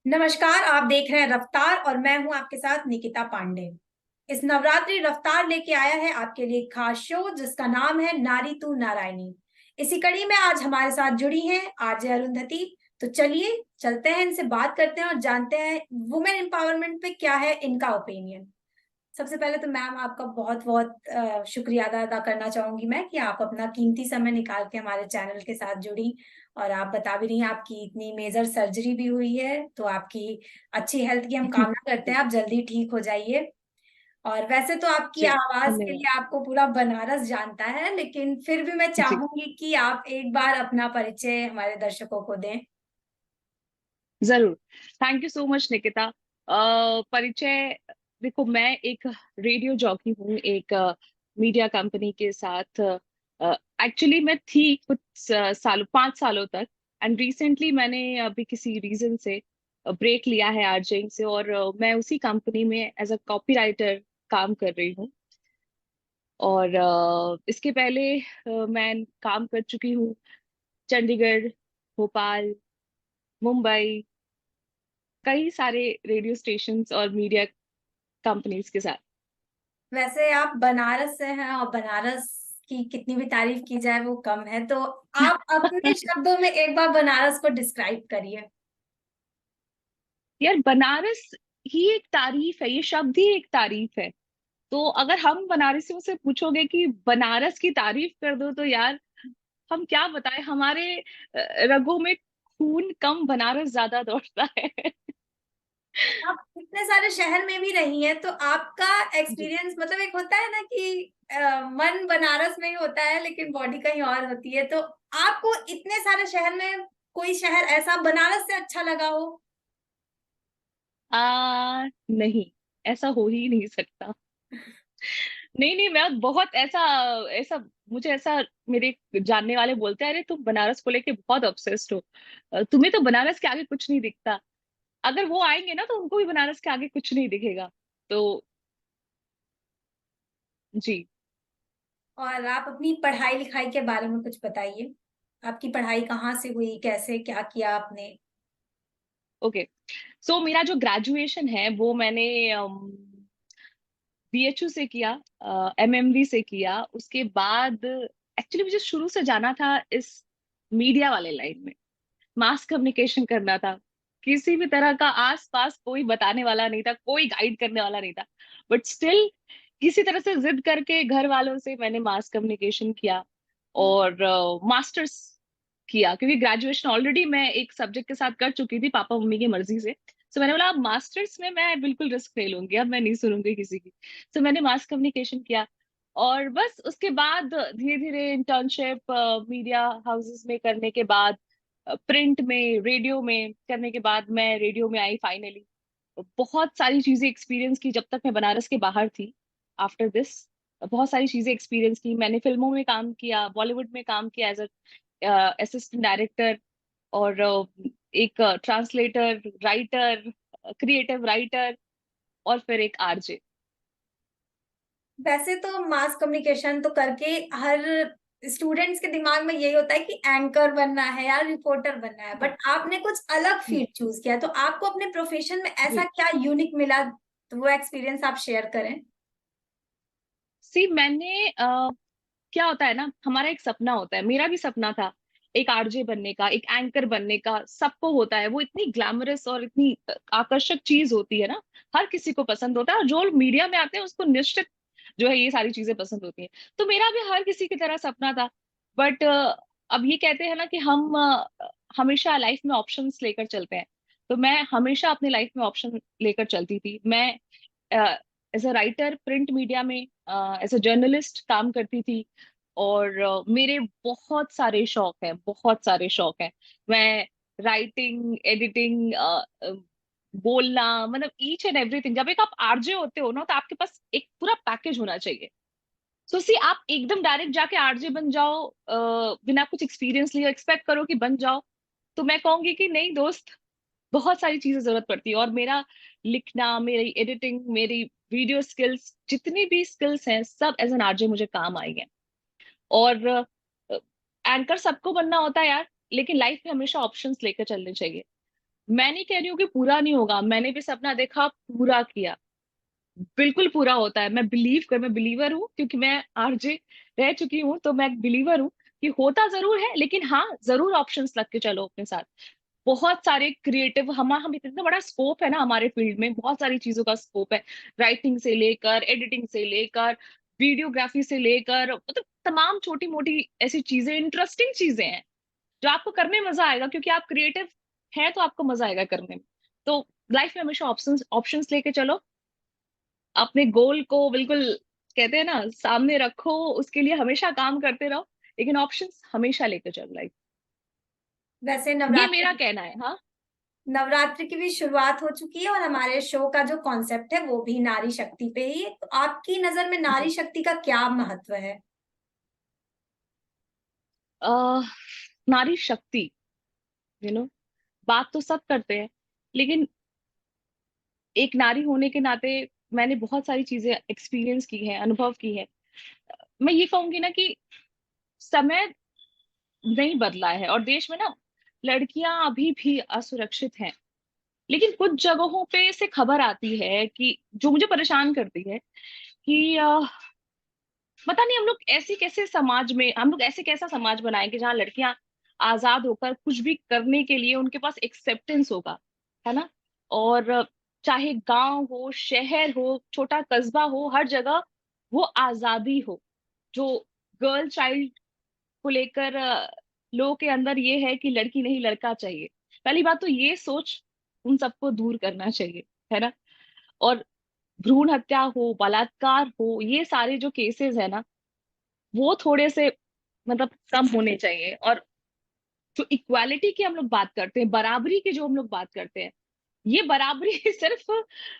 नमस्कार। आप देख रहे हैं रफ्तार और मैं हूं आपके साथ निकिता पांडे। इस नवरात्रि रफ्तार लेके आया है आपके लिए एक खास शो जिसका नाम है नारी तू नारायणी। इसी कड़ी में आज हमारे साथ जुड़ी हैं आरजे अरुंधति। तो चलिए चलते हैं, इनसे बात करते हैं और जानते हैं वुमेन एम्पावरमेंट पे क्या है इनका ओपिनियन। सबसे पहले तो मैम आपका बहुत बहुत शुक्रिया अदा करना चाहूंगी मैं कि आप अपना कीमती समय निकाल के हमारे चैनल के साथ जुड़ी। और आप बता भी रही हैं आपकी इतनी मेजर सर्जरी भी हुई है, तो आपकी अच्छी हेल्थ की हम कामना करते हैं, आप जल्दी ठीक हो जाइए। और वैसे तो आपकी जी आवाज के धन्यवाद। लिए आपको पूरा बनारस जानता है, लेकिन फिर भी मैं जी चाहूंगी कि आप एक बार अपना परिचय हमारे दर्शकों को दें। जरूर। Thank you so much Nikita. परिचय, देखो मैं एक रेडियो जॉकी हूँ, एक मीडिया कंपनी के साथ। एक्चुअली मैं थी कुछ सालों 5 सालों तक, एंड रिसेंटली मैंने अभी किसी रीजन से ब्रेक लिया है आरजेइंग से, और मैं उसी कंपनी में एज अ कॉपीराइटर काम कर रही हूँ। और इसके पहले मैं काम कर चुकी हूँ चंडीगढ़, भोपाल, मुंबई, कई सारे रेडियो स्टेशंस और मीडिया कंपनीज के साथ। वैसे आप बनारस से हैं और बनारस की कितनी भी तारीफ की जाए वो कम है, तो आप अपने शब्दों में एक बार बनारस को डिस्क्राइब करिए। यार बनारस ही एक तारीफ है, ये शब्द ही एक तारीफ है। तो अगर हम बनारसियों से पूछोगे कि बनारस की तारीफ कर दो, तो यार हम क्या बताएं, हमारे रगों में खून कम, बनारस ज्यादा दौड़ता है। आप इतने सारे शहर में भी रही हैं, तो आपका जी। एक्सपीरियंस मतलब एक होता है ना कि मन बनारस में ही होता है लेकिन बॉडी कहीं और होती है, तो आपको इतने सारे शहर में कोई शहर ऐसा बनारस से अच्छा लगा हो? नहीं, ऐसा हो ही नहीं सकता। नहीं नहीं, मैं बहुत ऐसा ऐसा मुझे ऐसा मेरे जानने वाले बोलते हैं, अरे तुम बनारस को लेके बहुत ऑब्सेस्ड हो, तुम्हें तो बनारस के आगे कुछ नहीं दिखता। अगर वो आएंगे ना तो उनको भी बनारस के आगे कुछ नहीं दिखेगा। तो जी। और आप अपनी पढ़ाई लिखाई के बारे में कुछ बताइए। आपकी पढ़ाई कहाँ से हुई, कैसे क्या किया आपने? ओके। सो मेरा जो ग्रेजुएशन है वो मैंने बीएचयू से किया, एमएमवी से किया। उसके बाद एक्चुअली मुझे शुरू से जाना था इस मीडिया वाले लाइन में, मास कम्युनिकेशन करना था। किसी भी तरह का आस पास कोई बताने वाला नहीं था, कोई गाइड करने वाला नहीं था, बट स्टिल किसी तरह से जिद करके घर वालों से मैंने मास कम्युनिकेशन किया और मास्टर्स किया, क्योंकि ग्रेजुएशन ऑलरेडी मैं एक सब्जेक्ट के साथ कर चुकी थी पापा मम्मी की मर्जी से। सो मैंने बोला अब मास्टर्स में मैं बिल्कुल रिस्क नहीं लूंगी, अब मैं नहीं सुनूंगी किसी की। सो मैंने मास कम्युनिकेशन किया, और बस उसके बाद धीरे धीरे इंटर्नशिप मीडिया हाउसेस में करने के बाद, प्रिंट में, रेडियो में करने के बाद मैं रेडियो में आई फाइनली। बहुत सारी चीजें एक्सपीरियंस की जब तक मैं बनारस के बाहर थी। आफ्टर दिस बहुत सारी चीजें एक्सपीरियंस की, मैंने फिल्मों में काम किया, बॉलीवुड में काम किया एज असिस्टेंट डायरेक्टर, और एक ट्रांसलेटर, राइटर, क्रिएटिव राइटर, और फिर एक आरजे। वैसे तो मास कम्युनिकेशन तो करके हर स्टूडेंट्स के दिमाग में यही होता है कि एंकर बनना है या रिपोर्टर बनना है, हाँ। बट आपने कुछ अलग हम्म, फील्ड चूज किया, तो आपको अपने प्रोफेशन में ऐसा जी। क्या यूनिक मिला, तो वो एक्सपीरियंस आप शेयर करें। सी मैंने क्या होता है ना, हमारा एक सपना होता है, मेरा भी सपना था एक आरजे बनने का, एक एंकर बनने का। सबको होता है, वो इतनी ग्लैमरस और इतनी आकर्षक चीज होती है ना, हर किसी को पसंद होता है, और जो मीडिया में आते हैं उसको निश्चित जो है ये सारी चीजें पसंद होती हैं। तो मेरा भी हर किसी की तरह सपना था। बट अब ये कहते हैं ना कि हम हमेशा लाइफ में ऑप्शंस लेकर चलते हैं। तो मैं हमेशा अपनी लाइफ में ऑप्शन लेकर चलती थी। मैं as a writer print media में, एज अ जर्नलिस्ट काम करती थी, और मेरे बहुत सारे शौक हैं, बहुत सारे शौक हैं। मैं राइटिंग, एडिटिंग, बोलना, मतलब ईच एंड एवरीथिंग। जब एक आप आरजे होते हो ना, तो आपके पास एक पूरा पैकेज होना चाहिए। सो सी आप एकदम डायरेक्ट जाके आरजे बन जाओ, बिना कुछ एक्सपीरियंस लिए एक्सपेक्ट करो कि बन जाओ, तो मैं कहूंगी कि नहीं दोस्त, बहुत सारी चीजें जरूरत पड़ती है। और मेरा लिखना, मेरी एडिटिंग, मेरी वीडियो स्किल्स, जितनी भी स्किल्स हैं, सब एज एन आरजे मुझे काम आई हैं। और एंकर सबको बनना होता है यार, लेकिन लाइफ में हमेशा ऑप्शंस लेकर चलने चाहिए। मैं नहीं कह रही हूँ कि पूरा नहीं होगा, मैंने भी सपना देखा, पूरा किया, बिल्कुल पूरा होता है। मैं बिलीवर हूँ, क्योंकि मैं आरजे रह चुकी हूँ, तो मैं बिलीवर हूँ कि होता जरूर है, लेकिन हाँ, जरूर ऑप्शंस रख के चलो अपने साथ। बहुत सारे क्रिएटिव, हम इतना बड़ा स्कोप है ना हमारे फील्ड में, बहुत सारी चीजों का स्कोप है। राइटिंग से लेकर, एडिटिंग से लेकर, वीडियोग्राफी से लेकर, मतलब तमाम छोटी मोटी ऐसी चीजें, इंटरेस्टिंग चीजें हैं जो आपको करने में मजा आएगा, क्योंकि आप क्रिएटिव हैं तो आपको मजा आएगा करने में। तो लाइफ में हमेशा ऑप्शंस ऑप्शंस लेके चलो, अपने गोल को बिल्कुल, कहते हैं ना, सामने रखो, उसके लिए हमेशा काम करते रहो, लेकिन ऑप्शंस हमेशा लेके चलो लाइफ। वैसे ये मेरा नवरात्रि कहना है, हाँ। नवरात्रि की भी शुरुआत हो चुकी है और हमारे शो का जो कॉन्सेप्ट है वो भी नारी शक्ति पे ही है। तो आपकी नजर में नारी जी। शक्ति का क्या महत्व है? आ, नारी शक्ति, बात तो सब करते हैं, लेकिन एक नारी होने के नाते मैंने बहुत सारी चीजें एक्सपीरियंस की है, अनुभव की है। मैं ये कहूंगी ना कि समय नहीं बदला है, और देश में ना लड़कियां अभी भी असुरक्षित हैं। लेकिन कुछ जगहों पे से खबर आती है कि, जो मुझे परेशान करती है, कि पता नहीं हम लोग ऐसे कैसा समाज बनाए कि जहाँ लड़कियां आजाद होकर कुछ भी करने के लिए उनके पास एक्सेप्टेंस होगा, है ना। और चाहे गांव हो, शहर हो, छोटा कस्बा हो, हर जगह वो आजादी हो। जो गर्ल चाइल्ड को लेकर लोगों के अंदर ये है कि लड़की नहीं लड़का चाहिए। पहली बात तो ये सोच उन सबको दूर करना चाहिए, है ना। और भ्रूण हत्या हो, बलात्कार हो, ये सारे जो केसेस है ना, वो थोड़े से मतलब कम होने चाहिए। और जो इक्वालिटी की हम लोग बात करते हैं, बराबरी की जो हम लोग बात करते हैं, ये बराबरी सिर्फ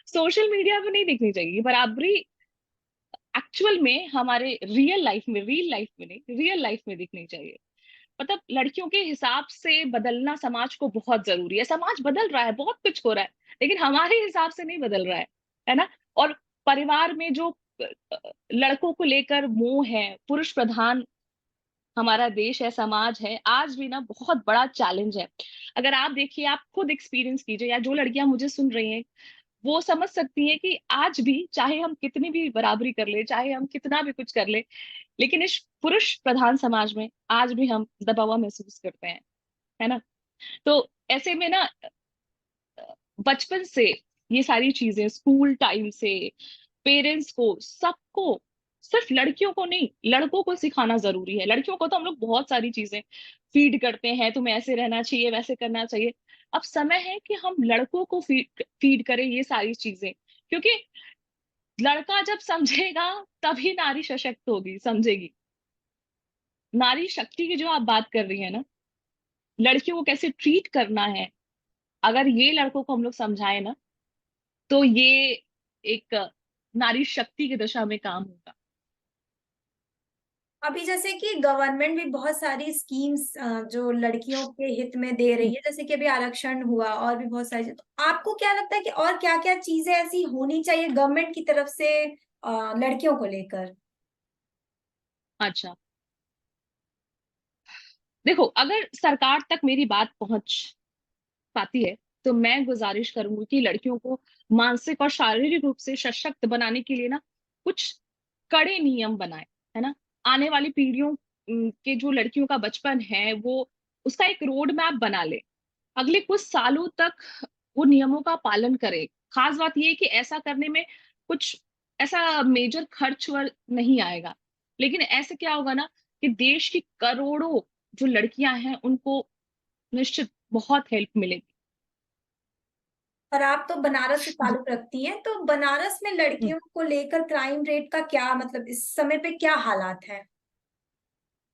सोशल मीडिया पे नहीं दिखनी चाहिए। ये बराबरी एक्चुअल में हमारे रियल लाइफ में नहीं, रियल लाइफ में दिखनी चाहिए। मतलब लड़कियों के हिसाब से बदलना समाज को बहुत जरूरी है। समाज बदल रहा है, बहुत कुछ हो रहा है, लेकिन हमारे हिसाब से नहीं बदल रहा है ना। और परिवार में जो लड़कों को लेकर मोह है, पुरुष प्रधान हमारा देश है, समाज है, आज भी ना बहुत बड़ा चैलेंज है। अगर आप देखिए, आप खुद एक्सपीरियंस कीजिए, या जो लड़कियां मुझे सुन रही हैं वो समझ सकती हैं कि आज भी चाहे हम कितनी भी बराबरी कर ले, चाहे हम कितना भी कुछ कर ले, लेकिन इस पुरुष प्रधान समाज में आज भी हम दबा हुआ महसूस करते हैं, है ना। तो ऐसे में ना, बचपन से ये सारी चीजें, स्कूल टाइम से पेरेंट्स को, सबको, सिर्फ लड़कियों को नहीं, लड़कों को सिखाना जरूरी है। लड़कियों को तो हम लोग बहुत सारी चीजें फीड करते हैं, तुम्हें ऐसे रहना चाहिए, वैसे करना चाहिए। अब समय है कि हम लड़कों को फीड फीड करें ये सारी चीजें, क्योंकि लड़का जब समझेगा तभी नारी सशक्त होगी, समझेगी। नारी शक्ति की जो आप बात कर रही है ना, लड़कियों को कैसे ट्रीट करना है, अगर ये लड़कों को हम लोग समझाए ना, तो ये एक नारी शक्ति की दिशा में काम होगा। अभी जैसे कि गवर्नमेंट भी बहुत सारी स्कीम्स जो लड़कियों के हित में दे रही हम्म, है, जैसे कि अभी आरक्षण हुआ और भी बहुत सारी तो आपको क्या लगता है कि और क्या क्या चीजें ऐसी होनी चाहिए गवर्नमेंट की तरफ से लड़कियों को लेकर? अच्छा, देखो, अगर सरकार तक मेरी बात पहुंच पाती है, तो मैं गुजारिश करूंगी कि लड़कियों को मानसिक और शारीरिक रूप से सशक्त बनाने के लिए ना कुछ कड़े नियम बनाए, है ना। आने वाली पीढ़ियों के जो लड़कियों का बचपन है, वो उसका एक रोड मैप बना ले, अगले कुछ सालों तक वो नियमों का पालन करे। खास बात ये है कि ऐसा करने में कुछ ऐसा मेजर खर्च नहीं आएगा, लेकिन ऐसे क्या होगा ना, कि देश की करोड़ों जो लड़कियां हैं उनको निश्चित बहुत हेल्प मिलेगी। और आप तो बनारस से जी। ताल्लुक रखती हैं, तो बनारस में लड़कियों को लेकर क्राइम रेट का क्या मतलब इस समय पे क्या हालात है?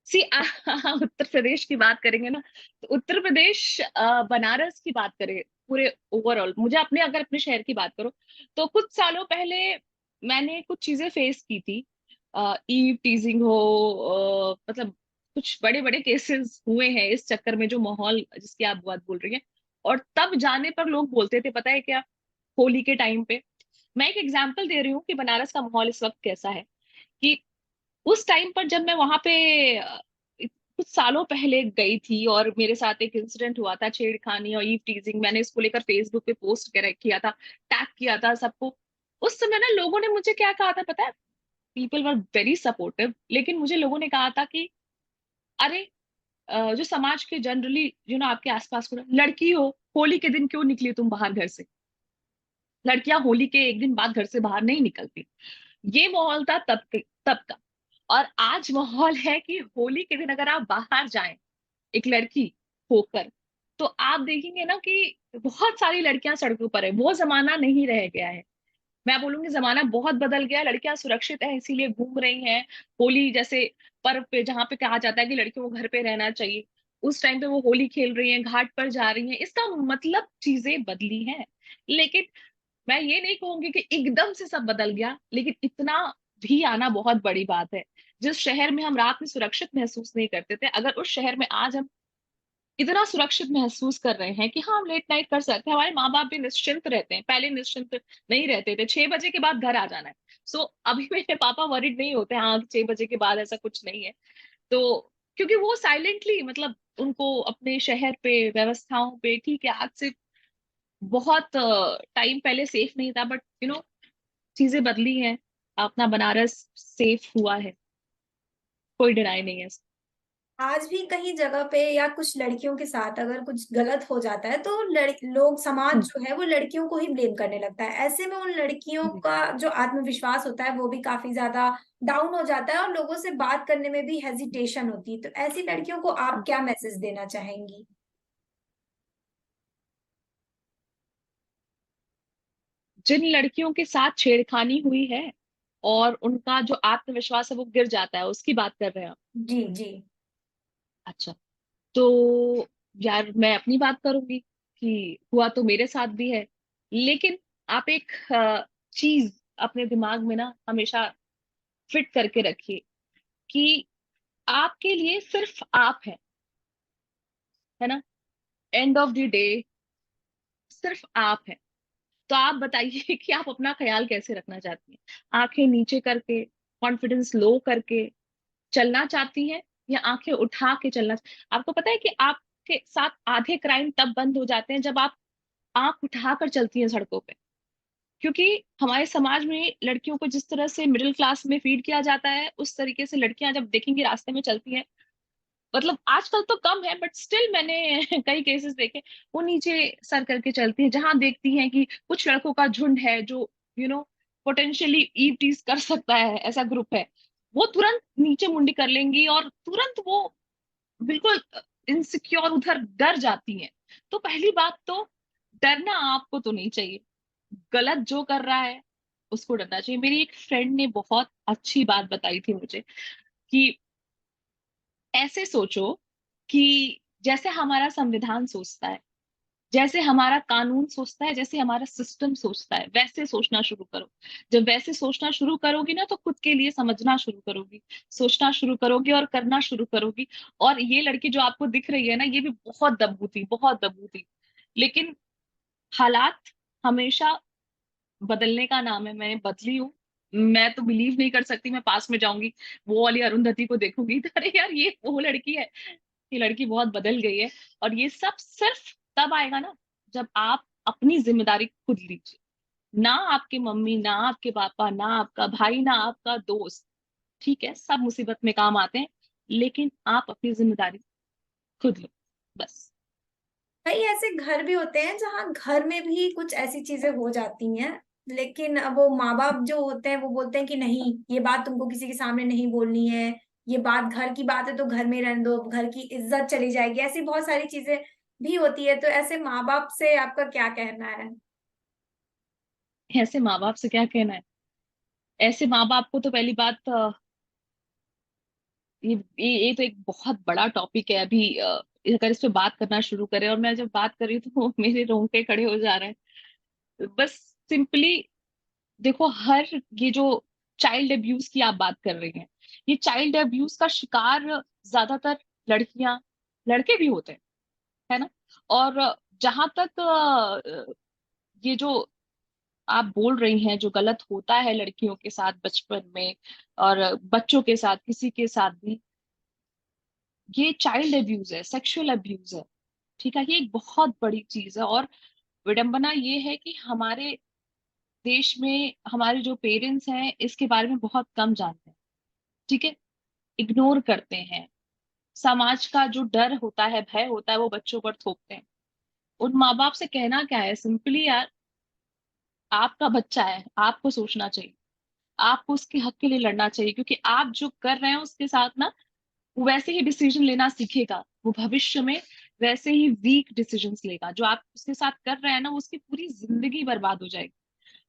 सी उत्तर प्रदेश की बात करेंगे ना, तो उत्तर प्रदेश, बनारस की बात करें, पूरे ओवरऑल, मुझे अगर अपने शहर की बात करो, तो कुछ सालों पहले मैंने कुछ चीजें फेस की थी। ईव टीजिंग हो, मतलब कुछ बड़े बड़े केसेस हुए हैं इस चक्कर में, जो माहौल जिसकी आप बात बोल रही हैं। और तब जाने पर लोग बोलते थे, पता है क्या, होली के टाइम पे, मैं एक एग्जांपल दे रही हूँ कि बनारस का माहौल इस वक्त कैसा है, कि उस टाइम पर जब मैं वहां पे कुछ सालों पहले गई थी और मेरे साथ एक इंसिडेंट हुआ था, छेड़खानी और ईव टीजिंग। मैंने इसको लेकर फेसबुक पे पोस्ट किया था, टैग किया था सबको। उस समय ना लोगों ने मुझे क्या कहा था पता है? पीपल वर वेरी सपोर्टिव, लेकिन मुझे लोगों ने कहा था कि अरे, जो समाज के जनरली आपके आसपास को लड़की हो, होली के दिन क्यों निकली तुम बाहर घर से? लड़कियां होली के एक दिन बाद घर से बाहर नहीं निकलती। ये माहौल था तब का। और आज माहौल है कि होली के दिन अगर आप बाहर जाएं एक लड़की होकर, तो आप देखेंगे ना कि बहुत सारी लड़कियां सड़कों पर है। वो जमाना नहीं रह गया है। मैं बोलूंगी जमाना बहुत बदल गया है। लड़कियां सुरक्षित है इसीलिए घूम रही हैं। होली जैसे पर्व पे, जहाँ पे कहा जाता है कि लड़कियों को घर पे रहना चाहिए, उस टाइम पे वो होली खेल रही हैं, घाट पर जा रही हैं। इसका मतलब चीजें बदली हैं। लेकिन मैं ये नहीं कहूंगी कि एकदम से सब बदल गया, लेकिन इतना भी आना बहुत बड़ी बात है। जिस शहर में हम रात में सुरक्षित महसूस नहीं करते थे, अगर उस शहर में आज हम इतना सुरक्षित महसूस कर रहे हैं कि हाँ हम लेट नाइट कर सकते हैं, हमारे माँ बाप भी निश्चिंत रहते हैं। पहले निश्चिंत नहीं रहते थे, 6 बजे के बाद घर आ जाना है। सो अभी मेरे पापा वरिड नहीं होते, हाँ 6 बजे के बाद ऐसा कुछ नहीं है। तो क्योंकि वो साइलेंटली, मतलब उनको अपने शहर पे, व्यवस्थाओं पे, ठीक है आज से बहुत टाइम पहले सेफ नहीं था, बट चीजें बदली हैं। अपना बनारस सेफ हुआ है, कोई डिनाई नहीं है। आज भी कहीं जगह पे या कुछ लड़कियों के साथ अगर कुछ गलत हो जाता है तो लोग, समाज हम्म, जो है वो लड़कियों को ही ब्लेम करने लगता है। ऐसे में उन लड़कियों जी। का जो आत्मविश्वास होता है वो भी काफी ज्यादा डाउन हो जाता है और लोगों से बात करने में भी हेजिटेशन होती है। तो ऐसी लड़कियों को आप क्या मैसेज देना चाहेंगी? जिन लड़कियों के साथ छेड़खानी हुई है और उनका जो आत्मविश्वास है वो गिर जाता है, उसकी बात कर रहे हैं आप? जी जी। अच्छा, तो यार मैं अपनी बात करूंगी कि हुआ तो मेरे साथ भी है। लेकिन आप एक चीज अपने दिमाग में ना हमेशा फिट करके रखिए कि आपके लिए सिर्फ आप है ना? एंड ऑफ द डे सिर्फ आप है। तो आप बताइए कि आप अपना ख्याल कैसे रखना चाहती हैं? आंखें नीचे करके, कॉन्फिडेंस लो करके चलना चाहती हैं, या आंखें उठा के चलना? आपको पता है कि आपके साथ आधे क्राइम तब बंद हो जाते हैं जब आप आंख उठाकर चलती हैं सड़कों पे। क्योंकि हमारे समाज में लड़कियों को जिस तरह से मिडिल क्लास में फीड किया जाता है, उस तरीके से लड़कियां जब देखेंगी रास्ते में चलती हैं, मतलब आजकल तो कम है बट स्टिल मैंने कई केसेस देखे, वो नीचे सर करके चलती है। जहां देखती हैं कि कुछ लड़कों का झुंड है जो पोटेंशियली ईव टीज कर सकता है, ऐसा ग्रुप है, वो तुरंत नीचे मुंडी कर लेंगी और तुरंत वो बिल्कुल इनसिक्योर, उधर डर जाती हैं। तो पहली बात तो डरना आपको तो नहीं चाहिए। गलत जो कर रहा है उसको डरना चाहिए। मेरी एक फ्रेंड ने बहुत अच्छी बात बताई थी मुझे कि ऐसे सोचो कि जैसे हमारा संविधान सोचता है, जैसे हमारा कानून सोचता है, जैसे हमारा सिस्टम सोचता है, वैसे सोचना शुरू करो। जब वैसे सोचना शुरू करोगी ना, तो खुद के लिए समझना शुरू करोगी, सोचना शुरू करोगी और करना शुरू करोगी। और ये लड़की जो आपको दिख रही है ना, ये भी बहुत दब्बू थी, बहुत दब्बू थी। लेकिन हालात हमेशा बदलने का नाम है। मैंने बदली हूँ। मैं तो बिलीव नहीं कर सकती, मैं पास में जाऊंगी, वो वाली अरुंधति को देखूंगी तो अरे यार ये वो लड़की है। ये लड़की बहुत बदल गई है। और ये सब सिर्फ तब आएगा ना जब आप अपनी जिम्मेदारी खुद लीजिए। ना आपके मम्मी, ना आपके पापा, ना आपका भाई, ना आपका दोस्त, ठीक है सब मुसीबत में काम आते हैं, लेकिन आप अपनी जिम्मेदारी खुद लो, बस। कई ऐसे घर भी होते हैं जहाँ घर में भी कुछ ऐसी चीजें हो जाती हैं, लेकिन अब वो माँ बाप जो होते हैं वो बोलते हैं कि नहीं, ये बात तुमको किसी के सामने नहीं बोलनी है, ये बात घर की बात है तो घर में रहने दो, घर की इज्जत चली जाएगी। ऐसी बहुत सारी चीजें भी होती है। तो ऐसे माँ बाप से आपका क्या कहना है? ऐसे माँ बाप से क्या कहना है? ऐसे माँ बाप को तो पहली बात, ये तो एक बहुत बड़ा टॉपिक है अभी। अगर इस पे बात करना शुरू करें, और मैं जब बात कर रही हूँ तो मेरे रोंगटे खड़े हो जा रहे हैं। बस सिंपली देखो, हर ये जो चाइल्ड अब्यूज की आप बात कर रही हैं, ये चाइल्ड अब्यूज का शिकार ज्यादातर लड़कियां, लड़के भी होते हैं, है ना? और जहां तक ये जो आप बोल रही हैं जो गलत होता है लड़कियों के साथ बचपन में और बच्चों के साथ, किसी के साथ भी, ये चाइल्ड अब्यूज है, सेक्सुअल अब्यूज है। ठीक है, ये एक बहुत बड़ी चीज है। और विडंबना ये है कि हमारे देश में हमारे जो पेरेंट्स हैं इसके बारे में बहुत कम जानते हैं। ठीक है, इग्नोर करते हैं। समाज का जो डर होता है, भय होता है, वो बच्चों पर थोपते हैं। उन माँ बाप से कहना क्या है, सिंपली यार, आपका बच्चा है, आपको सोचना चाहिए, आपको उसके हक के लिए लड़ना चाहिए, क्योंकि आप जो कर रहे हैं उसके साथ ना, वो वैसे ही डिसीजन लेना सीखेगा। वो भविष्य में वैसे ही वीक डिसीजंस लेगा। जो आप उसके साथ कर रहे हैं ना, वो उसकी पूरी जिंदगी बर्बाद हो जाएगी।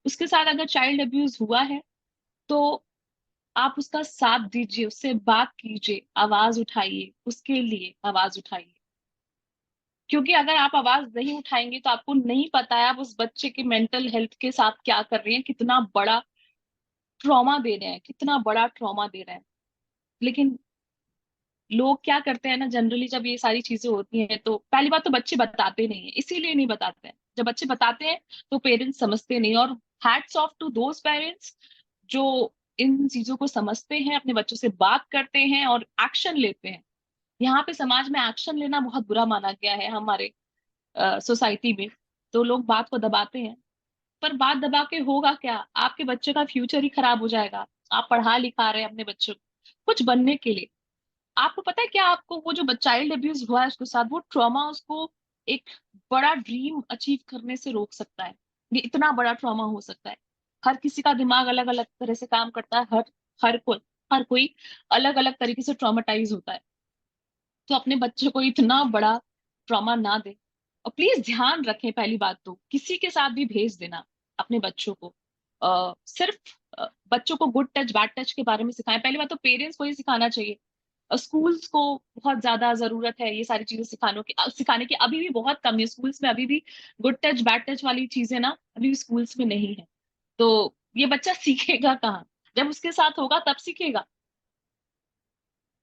उसके साथ अगर चाइल्ड अब्यूज हुआ है तो आप उसका साथ दीजिए, उससे बात कीजिए, आवाज उठाइए, उसके लिए आवाज उठाइए। क्योंकि अगर आप आवाज नहीं उठाएंगे तो आपको नहीं पता है आप उस बच्चे के मेंटल हेल्थ के साथ क्या कर रहे हैं, कितना बड़ा ट्रॉमा दे रहे हैं, कितना बड़ा ट्रॉमा दे रहे हैं। लेकिन लोग क्या करते हैं ना, जनरली जब ये सारी चीजें होती हैं तो पहली बात तो बच्चे बताते नहीं है, इसीलिए नहीं बताते हैं। जब बच्चे बताते हैं तो पेरेंट्स समझते नहीं। और hats off to those parents जो इन चीजों को समझते हैं, अपने बच्चों से बात करते हैं और एक्शन लेते हैं। यहाँ पे समाज में एक्शन लेना बहुत बुरा माना गया है हमारे सोसाइटी में। तो लोग बात को दबाते हैं। पर बात दबा के होगा क्या, आपके बच्चे का फ्यूचर ही खराब हो जाएगा। आप पढ़ा लिखा रहे हैं अपने बच्चों को कुछ बनने के लिए। आपको पता है क्या, आपको वो जो चाइल्ड अब्यूज हुआ है उसके साथ, वो ट्रॉमा उसको एक बड़ा ड्रीम अचीव करने से रोक सकता है। ये इतना बड़ा ट्रॉमा हो सकता है। हर किसी का दिमाग अलग अलग तरह से काम करता है। हर कोई अलग अलग तरीके से ट्रॉमेटाइज होता है। तो अपने बच्चे को इतना बड़ा ट्रॉमा ना दे। और प्लीज ध्यान रखें, पहली बात तो किसी के साथ भी भेज देना अपने बच्चों को, सिर्फ बच्चों को गुड टच बैड टच के बारे में सिखाएं। पहली बात तो पेरेंट्स को ही सिखाना चाहिए। स्कूल्स को बहुत ज्यादा जरूरत है ये सारी चीजें सिखाने की। अभी भी बहुत कम है स्कूल्स में, अभी भी गुड टच बैड टच वाली चीजें ना अभी भी स्कूल्स में नहीं है। तो ये बच्चा सीखेगा कहाँ, जब उसके साथ होगा तब सीखेगा।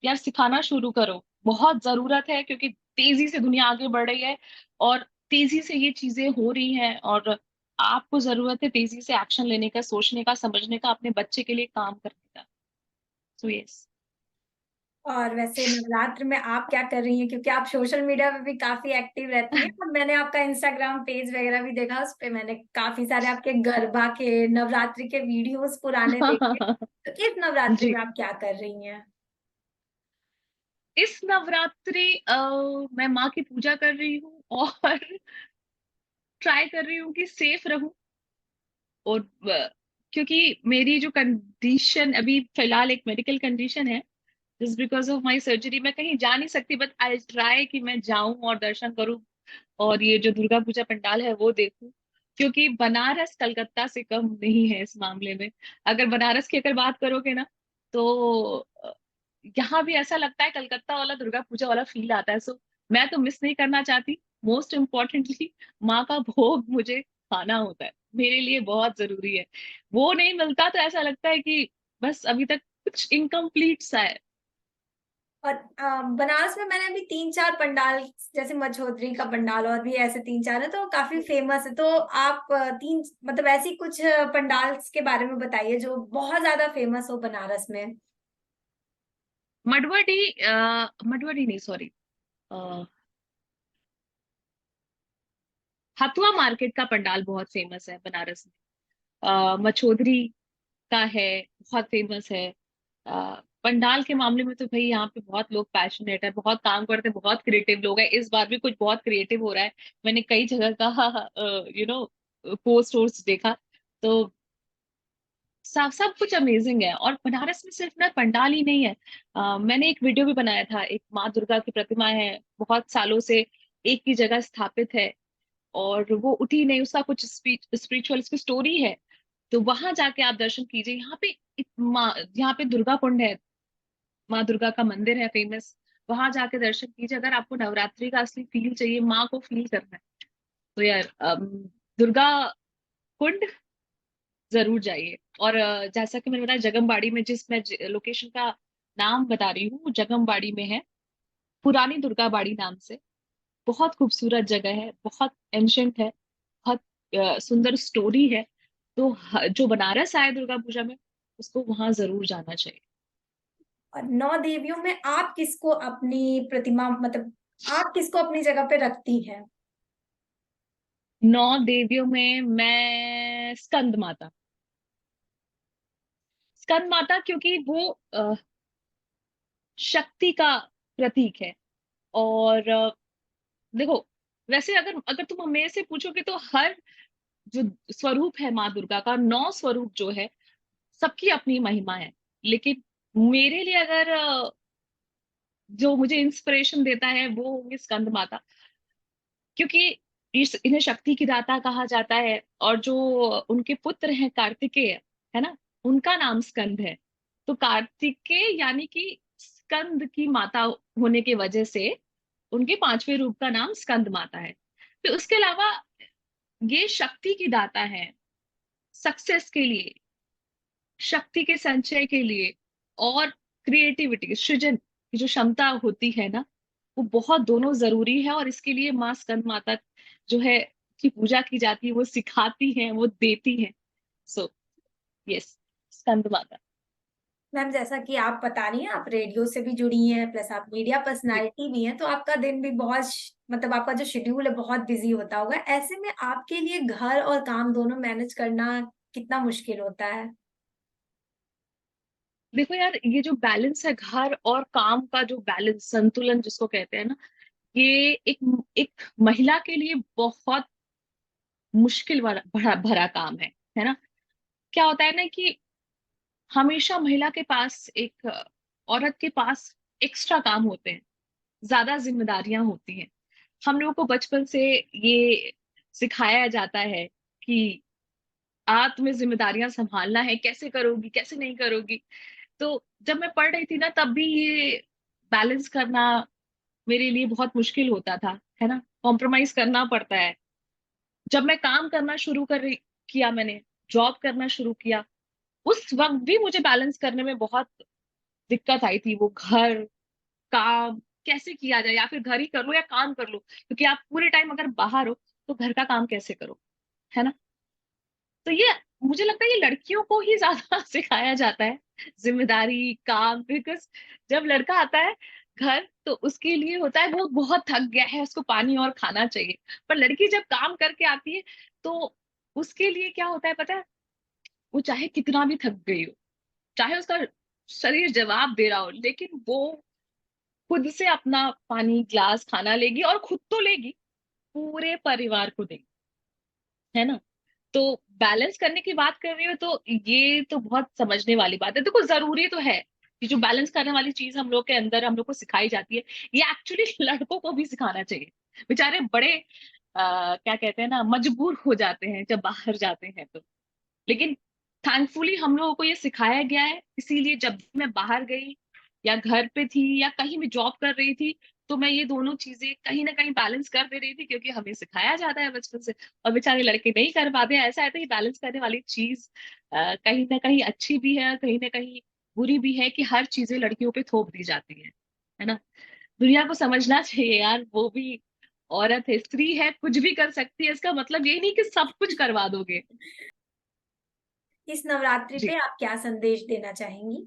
यार सिखाना शुरू करो, बहुत जरूरत है, क्योंकि तेजी से दुनिया आगे बढ़ रही है और तेजी से ये चीजें हो रही हैं। और आपको जरूरत है तेजी से एक्शन लेने का, सोचने का, समझने का, अपने बच्चे के लिए काम करने का। So yes. और वैसे नवरात्र में आप क्या कर रही हैं, क्योंकि आप सोशल मीडिया पे भी काफी एक्टिव रहती हैं और मैंने आपका इंस्टाग्राम पेज वगैरह भी देखा, उस पे मैंने काफी सारे आपके गरबा के नवरात्रि के वीडियोस पुराने देखे। तो इस नवरात्रि जी, में आप क्या कर रही हैं? इस नवरात्रि मैं माँ की पूजा कर रही हूँ और ट्राई कर रही हूँ कि सेफ रहूं। और क्योंकि मेरी जो कंडीशन अभी फिलहाल एक मेडिकल कंडीशन है, just because of my surgery मैं कहीं जा नहीं सकती, बट आई ट्राई कि मैं जाऊं और दर्शन करूं और ये जो दुर्गा पूजा पंडाल है वो देखूं। क्योंकि बनारस कलकत्ता से कम नहीं है इस मामले में। अगर बनारस की अगर बात करोगे ना, तो यहाँ भी ऐसा लगता है कलकत्ता वाला दुर्गा पूजा वाला फील आता है। सो मैं तो मिस नहीं करना चाहती। मोस्ट इम्पोर्टेंटली माँ का भोग मुझे खाना होता है, मेरे लिए बहुत जरूरी है। वो नहीं मिलता तो ऐसा लगता है कि बस अभी तक कुछ इनकम्प्लीट सा है। और बनारस में मैंने अभी 3-4 पंडाल, जैसे मछोदरी का पंडाल और भी ऐसे 3-4 है, तो काफी फेमस है। तो आप तीन मतलब ऐसी कुछ पंडाल्स के बारे में बताइए जो बहुत ज्यादा फेमस हो बनारस में। मड़वड़ी नहीं, सॉरी, हथुआ मार्केट का पंडाल बहुत फेमस है बनारस में। मछोदरी का है, बहुत फेमस है। पंडाल के मामले में तो भाई यहाँ पे बहुत लोग पैशनेट है, बहुत काम करते हैं, बहुत क्रिएटिव लोग हैं। इस बार भी कुछ बहुत क्रिएटिव हो रहा है। मैंने कई जगह का पोस्ट वोस्ट देखा। तो सब सब कुछ अमेजिंग है। और बनारस में सिर्फ ना पंडाल ही नहीं है। मैंने एक वीडियो भी बनाया था, एक माँ दुर्गा की प्रतिमा है, बहुत सालों से एक ही जगह स्थापित है और वो उठी नहीं, उसका कुछ स्पिरिचुअल इसकी स्टोरी है। तो वहां जाके आप दर्शन कीजिए। यहाँ पे दुर्गा कुंड है, माँ दुर्गा का मंदिर है फेमस। वहां जाके दर्शन कीजिए अगर आपको नवरात्रि का असली फील चाहिए, माँ को फील करना है। तो यार दुर्गा कुंड जरूर जाइए। और जैसा कि मैंने बताया, जगमबाड़ी में, जिस मैं लोकेशन का नाम बता रही हूँ, जगमबाड़ी में है, पुरानी दुर्गा बाड़ी नाम से। बहुत खूबसूरत जगह है, बहुत एंशंट है, बहुत सुंदर स्टोरी है। तो जो बनारस आए दुर्गा पूजा में, उसको वहां जरूर जाना चाहिए। और 9 देवियों में आप किसको अपनी प्रतिमा मतलब आप किसको अपनी जगह पे रखती हैं? 9 देवियों में मैं स्कंद माता। स्कंद माता क्योंकि वो शक्ति का प्रतीक है। और देखो, वैसे अगर अगर तुम मेरे से पूछोगे तो हर जो स्वरूप है माँ दुर्गा का, 9 स्वरूप जो है, सबकी अपनी महिमा है। लेकिन मेरे लिए अगर जो मुझे इंस्पिरेशन देता है वो होंगे स्कंद माता, क्योंकि इस इन्हें शक्ति की दाता कहा जाता है। और जो उनके पुत्र हैं कार्तिकेय, है ना, उनका नाम स्कंद है। तो कार्तिकेय यानी कि स्कंद की माता होने की वजह से उनके 5वें रूप का नाम स्कंद माता है। तो उसके अलावा ये शक्ति की दाता है, सक्सेस के लिए, शक्ति के संचय के लिए, और क्रिएटिविटी, सृजन की जो क्षमता होती है ना, वो बहुत दोनों जरूरी है। और इसके लिए माँ स्कंद माता जो है की पूजा की जाती है, वो सिखाती है, वो देती है। सो यस, स्कंद माता। मैम जैसा कि आप बता रही हैं, आप रेडियो से भी जुड़ी हैं, प्लस आप मीडिया जी। पर्सनालिटी भी हैं, तो आपका दिन भी बहुत मतलब आपका जो शेड्यूल है बहुत बिजी होता होगा। ऐसे में आपके लिए घर और काम दोनों मैनेज करना कितना मुश्किल होता है? देखो यार, ये जो बैलेंस है, घर और काम का जो बैलेंस, संतुलन जिसको कहते हैं ना, ये एक महिला के लिए बहुत मुश्किल भरा भरा भरा काम है ना। क्या होता है ना कि हमेशा महिला के पास एक औरत के पास एक्स्ट्रा काम होते हैं, ज्यादा जिम्मेदारियां होती हैं। हम लोगों को बचपन से ये सिखाया जाता है कि तुम्हें जिम्मेदारियां संभालना है, कैसे करोगी, कैसे नहीं करोगी। तो जब मैं पढ़ रही थी ना, तब भी ये बैलेंस करना मेरे लिए बहुत मुश्किल होता था, है ना, कॉम्प्रोमाइज करना पड़ता है। जब मैं काम करना शुरू किया, मैंने जॉब करना शुरू किया, उस वक्त भी मुझे बैलेंस करने में बहुत दिक्कत आई थी। वो घर, काम कैसे किया जाए, या फिर घर ही कर लो या काम कर लो, क्योंकि आप पूरे टाइम अगर बाहर हो तो घर का काम कैसे करो, है ना। तो ये मुझे लगता है ये लड़कियों को ही ज्यादा सिखाया जाता है, जिम्मेदारी, काम। बिकॉज जब लड़का आता है घर, तो उसके लिए होता है वो बहुत थक गया है, उसको पानी और खाना चाहिए। पर लड़की जब काम करके आती है, तो उसके लिए क्या होता है पता है, वो चाहे कितना भी थक गई हो, चाहे उसका शरीर जवाब दे रहा हो, लेकिन वो खुद से अपना पानी, ग्लास, खाना लेगी, और खुद तो लेगी, पूरे परिवार को देगी, है ना। तो बैलेंस करने की बात कर रही हो, तो ये तो बहुत समझने वाली बात है। देखो, जरूरी तो है कि जो बैलेंस करने वाली चीज हम लोग के अंदर हम लोग को सिखाई जाती है, ये एक्चुअली लड़कों को भी सिखाना चाहिए। बेचारे बड़े क्या कहते हैं ना, मजबूर हो जाते हैं जब बाहर जाते हैं तो। लेकिन थैंकफुली हम लोगों को ये सिखाया गया है, इसीलिए जब भी मैं बाहर गई, या घर पे थी, या कहीं भी जॉब कर रही थी, तो मैं ये दोनों चीजें कहीं ना कहीं बैलेंस कर दे रही थी, क्योंकि हमें सिखाया जाता है बचपन से। और बेचारे लड़के नहीं कर पाते हैं। ऐसा है तो ये बैलेंस करने वाली चीज कहीं ना कहीं अच्छी भी है, कहीं ना कहीं बुरी भी है, कि हर चीजें लड़कियों पे थोप दी जाती है ना। दुनिया को समझना चाहिए यार, वो भी औरत है, स्त्री है, कुछ भी कर सकती है। इसका मतलब ये नहीं कि सब कुछ करवा दोगे। इस नवरात्रि जी। पे आप क्या संदेश देना चाहेंगी?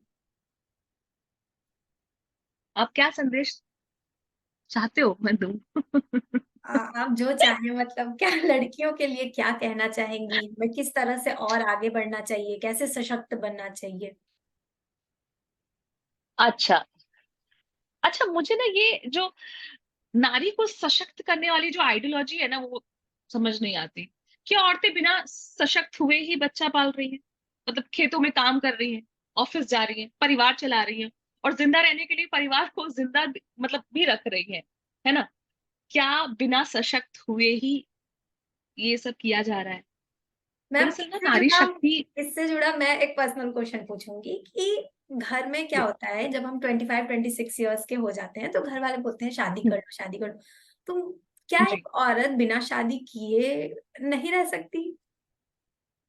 आप क्या संदेश चाहते हो मैं दूं? आप जो चाहें, मतलब क्या लड़कियों के लिए क्या कहना चाहेंगी? मैं किस तरह से और आगे बढ़ना चाहिए, कैसे सशक्त बनना चाहिए? अच्छा। अच्छा, मुझे ना ये जो नारी को सशक्त करने वाली जो आइडियोलॉजी है ना, वो समझ नहीं आती। कि औरतें बिना सशक्त हुए ही बच्चा पाल रही हैं, मतलब खेतों में काम कर रही हैं, ऑफिस जा रही हैं, परिवार चला रही हैं, और जिंदा रहने के लिए परिवार को जिंदा मतलब भी रख रही है ना। क्या बिना सशक्त हुए ही ये सब किया जा रहा है? मैम दरअसल ना, नारी शक्ति। इससे जुड़ा मैं एक पर्सनल क्वेश्चन पूछूंगी कि घर में क्या जी। होता है जब हम 25-26 ईयर्स के हो जाते हैं, तो घर वाले बोलते हैं शादी कर हम्म, लो, शादी कर लो। तो क्या जी। एक औरत बिना शादी किए नहीं रह सकती?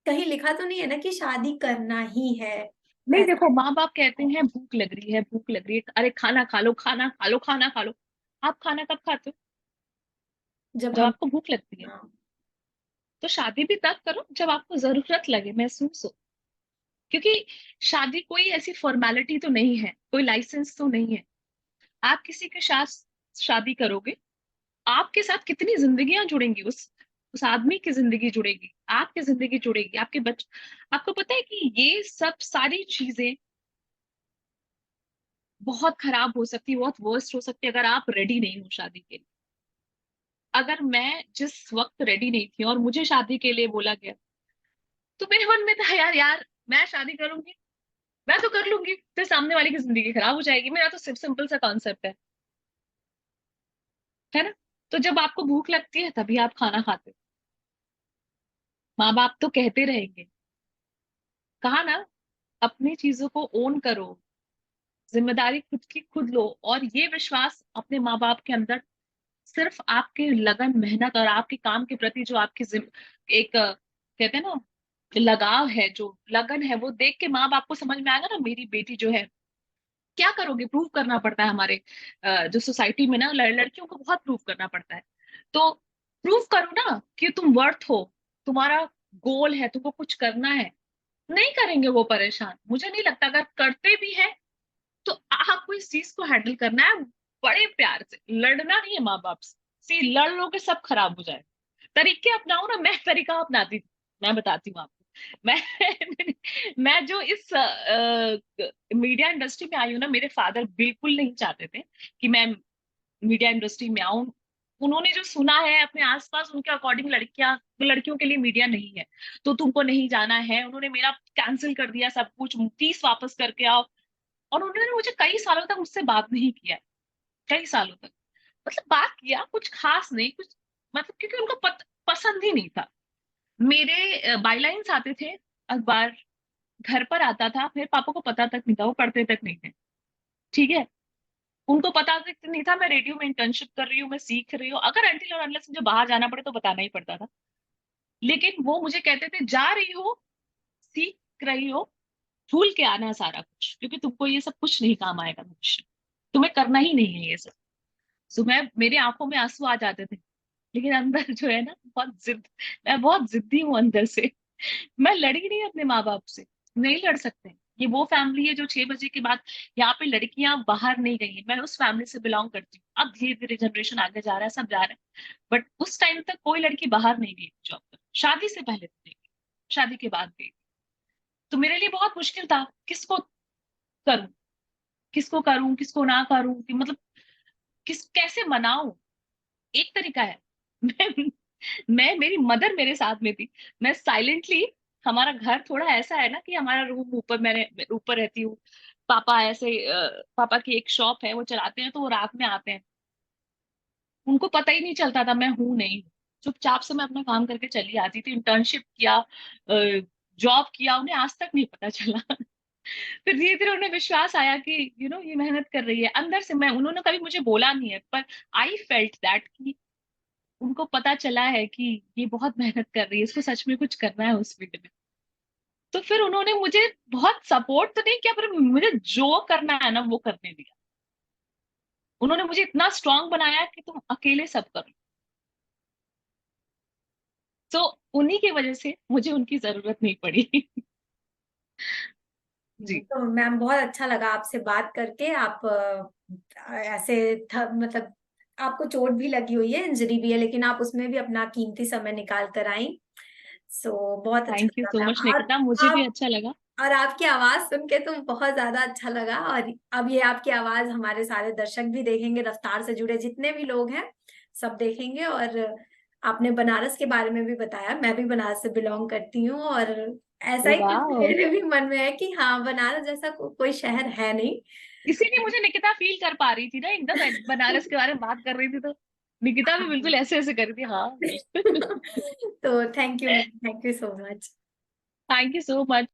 कहीं लिखा तो नहीं है ना कि शादी करना ही है नहीं, ऐसा? देखो, माँ बाप कहते हैं भूख लग रही है, भूख लग रही है, अरे खाना खा लो, खाना खा लो, खाना खा लो। आप खाना कब खाते हो? जब जब हम आपको भूख लगती है। हाँ, तो शादी भी तब करो जब आपको जरूरत लगे, महसूस हो, क्योंकि शादी कोई ऐसी फॉर्मेलिटी तो नहीं है, कोई लाइसेंस तो नहीं है। आप किसी के साथ शादी करोगे, आपके साथ कितनी जिंदगियां जुड़ेंगी, उस आदमी की जिंदगी जुड़ेगी, आपकी जिंदगी जुड़ेगी, आपके बच्चे। आपको पता है कि ये सब सारी चीजें बहुत खराब हो सकती है, बहुत वर्स्ट हो सकती है, अगर आप रेडी नहीं हो शादी के लिए। अगर मैं जिस वक्त रेडी नहीं थी और मुझे शादी के लिए बोला गया, तो मेरे मन में था यार यार मैं शादी करूंगी, मैं तो कर लूंगी, फिर सामने वाले की जिंदगी खराब हो जाएगी। मेरा तो सिर्फ सिंपल सा कॉन्सेप्ट है ना। तो जब आपको भूख लगती है तभी आप खाना खाते हो। माँ बाप तो कहते रहेंगे, कहा ना, अपनी चीजों को ओन करो, जिम्मेदारी खुद की खुद लो, और ये विश्वास अपने माँ बाप के अंदर सिर्फ आपके लगन मेहनत और आपके काम के प्रति जो आपकी एक कहते हैं ना लगाव है, जो लगन है, वो देख के माँ बाप को समझ में आएगा ना, मेरी बेटी जो है। क्या करोगे, प्रूव करना पड़ता है हमारे जो सोसाइटी में ना लड़कियों को बहुत प्रूव करना पड़ता है। तो प्रूव करो ना कि तुम वर्थ हो, तुम्हारा गोल है, तुमको कुछ करना है। नहीं करेंगे वो परेशान, मुझे नहीं लगता। अगर करते भी हैं तो आपको इस चीज को हैंडल करना है बड़े प्यार से, लड़ना नहीं है माँ बाप से। सी लड़ लोगे सब खराब हो जाए। तरीके अपनाओ ना, मैं तरीका अपनाती थी, मैं बताती हूँ आपको। मैं मैं जो इस मीडिया इंडस्ट्री में आई हूँ ना, मेरे फादर बिल्कुल नहीं चाहते थे कि मैं मीडिया इंडस्ट्री में आऊं। उन्होंने जो सुना है अपने आसपास, उनके अकॉर्डिंग लड़कियां, लड़कियों के लिए मीडिया नहीं है, तो तुमको नहीं जाना है। उन्होंने मेरा कैंसिल कर दिया सब कुछ, फीस वापस करके आओ। और उन्होंने मुझे कई सालों तक मुझसे बात नहीं किया, कई सालों तक। मतलब बात किया, कुछ खास नहीं, कुछ मतलब, क्योंकि उनको पसंद ही नहीं था। मेरे बाईलाइंस आते थे, अखबार घर पर आता था, मेरे पापा को पता तक नहीं था, वो पढ़ते तक नहीं थे। ठीक है, उनको पता तक नहीं था मैं रेडियो में इंटर्नशिप कर रही हूँ, मैं सीख रही हूँ। अगर अनटिल और अनलेस मुझे बाहर जाना पड़े तो बताना ही पड़ता था। लेकिन वो मुझे कहते थे, जा रही हो, सीख रही हो, भूल के आना सारा कुछ, क्योंकि तुमको ये सब कुछ नहीं काम आएगा भविष्य, तुम्हें करना ही नहीं है ये सब। सो मैं, मेरे आंखों में आंसू आ जाते थे, लेकिन अंदर जो है ना, बहुत जिद, मैं बहुत जिद्दी हूँ अंदर से। मैं लड़ी नहीं अपने माँ बाप से, नहीं लड़ सकते। ये वो फैमिली है जो 6 बजे के बाद, यहाँ पे लड़कियां बाहर नहीं गई है। मैं उस फैमिली से बिलोंग करती हूँ। अब धीरे धीरे जनरेशन आगे जा रहा है, सब जा रहे हैं, बट उस टाइम तक कोई लड़की बाहर नहीं गई जॉब पर। शादी से पहले तो नहीं गई, शादी के बाद गई। तो मेरे लिए बहुत मुश्किल था, किसको करूं, किसको करूं, किसको ना करूं, कि मतलब किस कैसे मनाऊं। एक तरीका है, मैं मेरी मदर मेरे साथ में थी, मैं साइलेंटली, हमारा घर थोड़ा ऐसा है ना कि हमारा रूम ऊपर, मैंने ऊपर रहती हूँ। पापा ऐसे पापा की एक शॉप है, वो चलाते हैं, तो वो रात में आते हैं। उनको पता ही नहीं चलता था मैं हूं नहीं हूं। चुपचाप से मैं अपना काम करके चली आती थी, इंटर्नशिप किया, जॉब किया, उन्हें आज तक नहीं पता चला। फिर धीरे धीरे उन्हें विश्वास आया कि ये मेहनत कर रही है अंदर से। मैं, उन्होंने कभी मुझे बोला नहीं है, पर आई फेल्ट दैट कि उनको पता चला है कि ये बहुत मेहनत कर रही है, इसको सच में कुछ करना है उस फील्ड में। तो फिर उन्होंने मुझे बहुत सपोर्ट तो नहीं किया, पर मुझे जो करना है ना वो करने दिया। उन्होंने मुझे इतना स्ट्रांग बनाया कि तुम अकेले सब करो। तो उन्हीं की वजह से मुझे उनकी जरूरत नहीं पड़ी। जी। तो मैम बहुत अच्छा लगा आपसे बात करके। आप ऐसे मतलब आपको चोट भी लगी हुई है, इंजरी भी है, लेकिन आप उसमें भी अपना कीमती समय निकाल कर आई। सो बहुत अच्छा थैंक यू लगा सो मच मैम। और निकिता, मुझे भी आप, अच्छा लगा। और आपकी आवाज सुन के तो बहुत ज्यादा अच्छा लगा। और अब ये आपकी आवाज हमारे सारे दर्शक भी देखेंगे, रफ्तार से जुड़े जितने भी लोग हैं सब देखेंगे। और आपने बनारस के बारे में भी बताया, मैं भी बनारस से बिलोंग करती हूँ, और ऐसा ही कुछ वाह, मेरे भी मन में है कि हाँ, बनारस जैसा कोई शहर है नहीं। इसीलिए मुझे निकिता फील कर पा रही थी ना, एकदम बनारस के बारे में बात कर रही थी तो निकिता भी बिल्कुल ऐसे ऐसे कर रही थी, हाँ। तो thank you ma'am, thank you so much. Thank you so much.